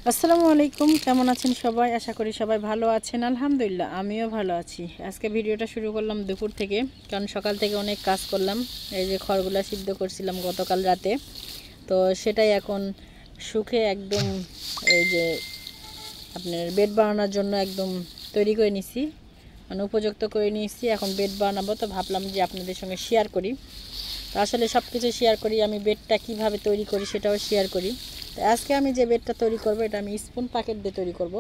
আসসালামু আলাইকুম, কেমন আছেন সবাই? আশা করি সবাই ভালো আছেন। আলহামদুলিল্লাহ আমিও ভালো আছি। আজকে ভিডিওটা শুরু করলাম দুপুর থেকে, কারণ সকাল থেকে অনেক কাজ করলাম। এই যে খড়গুলা সিদ্ধ করছিলাম গতকাল রাতে, তো সেটাই এখন শুকে একদম এই যে আপনার বেড বানানোর জন্য একদম তৈরি করে নিছি, মানে উপযুক্ত করে নিয়েছি। এখন বেড বানাবো, তো ভাবলাম যে আপনাদের সঙ্গে শেয়ার করি। তো আসলে সব কিছু শেয়ার করি, আমি বেডটা কিভাবে তৈরি করি সেটাও শেয়ার করি। তো আজকে আমি যে বেডটা তৈরি করব, এটা আমি স্পুন প্যাকেট দিয়ে তৈরি করব।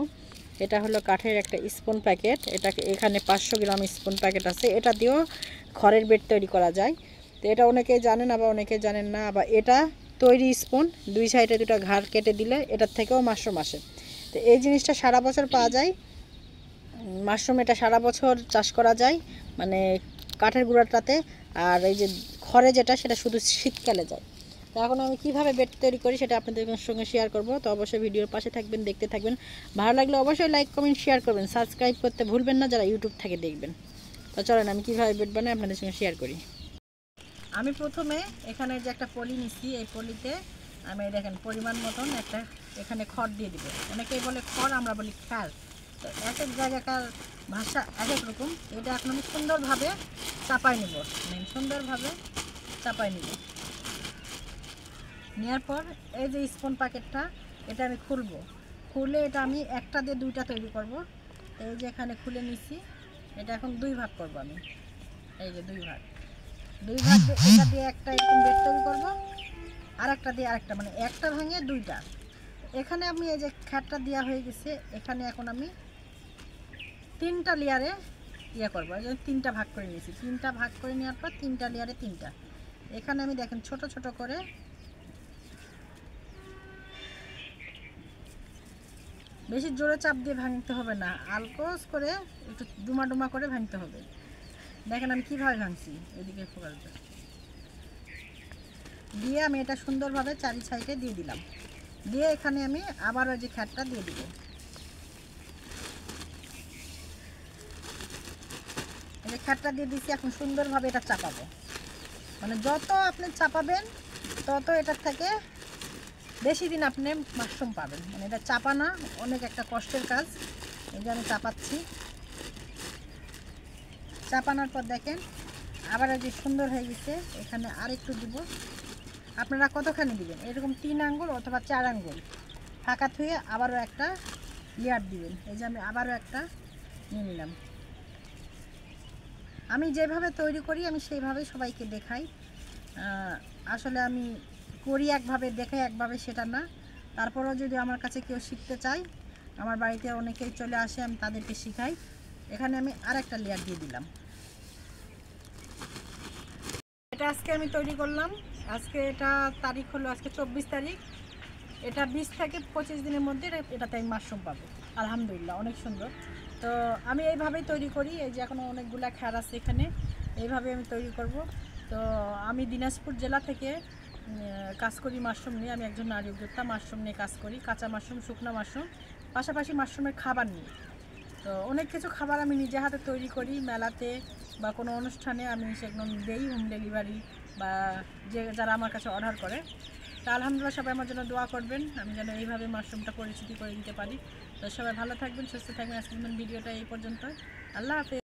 এটা হলো কাঠের একটা স্পুন প্যাকেট। এটাকে এখানে 500 গ্রাম স্পুন প্যাকেট আছে। এটা দিয়েও খড়ের বেড তৈরি করা যায়। তো এটা অনেকে জানেন, আবার অনেকে জানেন না। আবার এটা তৈরি স্পুন, দুই সাইডে দুটো ঘাড় কেটে দিলে এটার থেকেও মাশরুম আসে। তো এই জিনিসটা সারা বছর পাওয়া যায়। মাশরুম এটা সারা বছর চাষ করা যায়, মানে কাঠের গুঁড়াটাতে। আর এই যে খড়ে যেটা, সেটা শুধু শীতকালে যায়। তো এখন আমি কীভাবে বেড তৈরি করি সেটা আপনাদের সঙ্গে শেয়ার করব। তো অবশ্যই ভিডিওর পাশে থাকবেন, দেখতে থাকবেন। ভালো লাগলে অবশ্যই লাইক কমেন্ট শেয়ার করবেন, সাবস্ক্রাইব করতে ভুলবেন না যারা ইউটিউব থেকে দেখবেন। তো চলেন আমি কীভাবে বেড বানাই আপনাদের সঙ্গে শেয়ার করি। আমি প্রথমে এখানে যে একটা পলি নিচ্ছি, এই পলিতে আমি দেখেন পরিমাণ মতন একটা এখানে খড় দিয়ে দিব। অনেকেই বলে খড়, আমরা বলি খ্যার। তো এক এক জায়গাকার ভাষা এক এক রকম। এটা এখন আমি সুন্দরভাবে চাপাই নেব, সুন্দরভাবে চাপাই নেব। নেওয়ার পর এই যে স্পুন প্যাকেটটা, এটা আমি খুলবো। খুলে এটা আমি একটা দিয়ে দুইটা তৈরি করব। এই যে এখানে খুলে নিছি, এটা এখন দুই ভাগ করব আমি। এই যে দুই ভাগ এটা দিয়ে একটা এরকম বেড তৈরি করব, আর একটা দিয়ে আরেকটা, মানে একটা ভাঙে দুইটা। এখানে আমি এই যে খ্যাটটা দেওয়া হয়ে গেছে, এখানে এখন আমি তিনটা লেয়ারে করবো। এই যে তিনটা ভাগ করে নিয়েছি, তিনটা ভাগ করে নেওয়ার পর তিনটা লেয়ারে তিনটা। এখানে আমি দেখেন ছোট ছোট করে বেশি জোরে চাপ দিয়ে ভাঙতে হবে না, আলকোস করে একটু ডুমা ডুমা করে ভাঙতে হবে। দেখেন আমি কীভাবে ভাঙছি, এদিকে ফোকাস দিয়ে আমি এটা সুন্দরভাবে চারি সাইডে দিয়ে দিলাম। দিয়ে এখানে আমি আবার ওই যে খ্যাটটা দিয়ে দিব। এই যে খ্যাটটা দিয়ে দিচ্ছি, এখন সুন্দরভাবে এটা চাপাবো। মানে যত আপনি চাপাবেন তত এটার থেকে বেশি দিন আপনি মাশরুম পাবেন। মানে এটা চাপানা অনেক একটা কষ্টের কাজ। এই যে আমি চাপাচ্ছি, চাপানোর পর দেখেন আবার এই যে সুন্দর হয়ে গেছে। এখানে আর একটু দিব। আপনারা কতখানি দিবেন, এরকম 3 আঙ্গুল অথবা 4 আঙ্গুল ফাঁকা থুয়ে আবারও একটা লেয়ার দিবেন। এই যে আমি আবারও একটা নিয়ে নিলাম। আমি যেভাবে তৈরি করি আমি সেইভাবেই সবাইকে দেখাই। আসলে আমি করি একভাবে, দেখাই একভাবে, সেটা না। তারপরেও যদি আমার কাছে কেউ শিখতে চায়, আমার বাড়িতে অনেকেই চলে আসে, আমি তাদেরকে শেখাই। এখানে আমি আরেকটা লেয়ার দিয়ে দিলাম। এটা আজকে আমি তৈরি করলাম। আজকে এটা তারিখ হলো আজকে 24 তারিখ। এটা 20 থেকে 25 দিনের মধ্যে এটাতে আমি মাশরুম পাবো। আলহামদুলিল্লাহ অনেক সুন্দর। তো আমি এইভাবেই তৈরি করি। এই যে এখনও অনেকগুলা খ্যার আছে এখানে, এইভাবে আমি তৈরি করব। তো আমি দিনাজপুর জেলা থেকে কাজ করি মাশরুম নিয়ে। আমি একজন নারী উদ্যোক্তা, মাশরুম নিয়ে কাজ করি, কাঁচা মাশরুম, শুকনো মাশরুম, পাশাপাশি মাশরুমের খাবার নিয়ে। তো অনেক কিছু খাবার আমি নিজে হাতে তৈরি করি। মেলাতে বা কোনো অনুষ্ঠানে আমি সেগুলো দেই, হোম ডেলিভারি, বা যারা আমার কাছে অর্ডার করে। তো আলহামদুলিল্লাহ সবাই আমার জন্য দোয়া করবেন, আমি যেন এইভাবে মাশরুমটা পরিচিতি করে দিতে পারি। তো সবাই ভালো থাকবেন, সুস্থ থাকবেন। আজকের ভিডিওটা এই পর্যন্ত। আল্লাহ হাফেজ।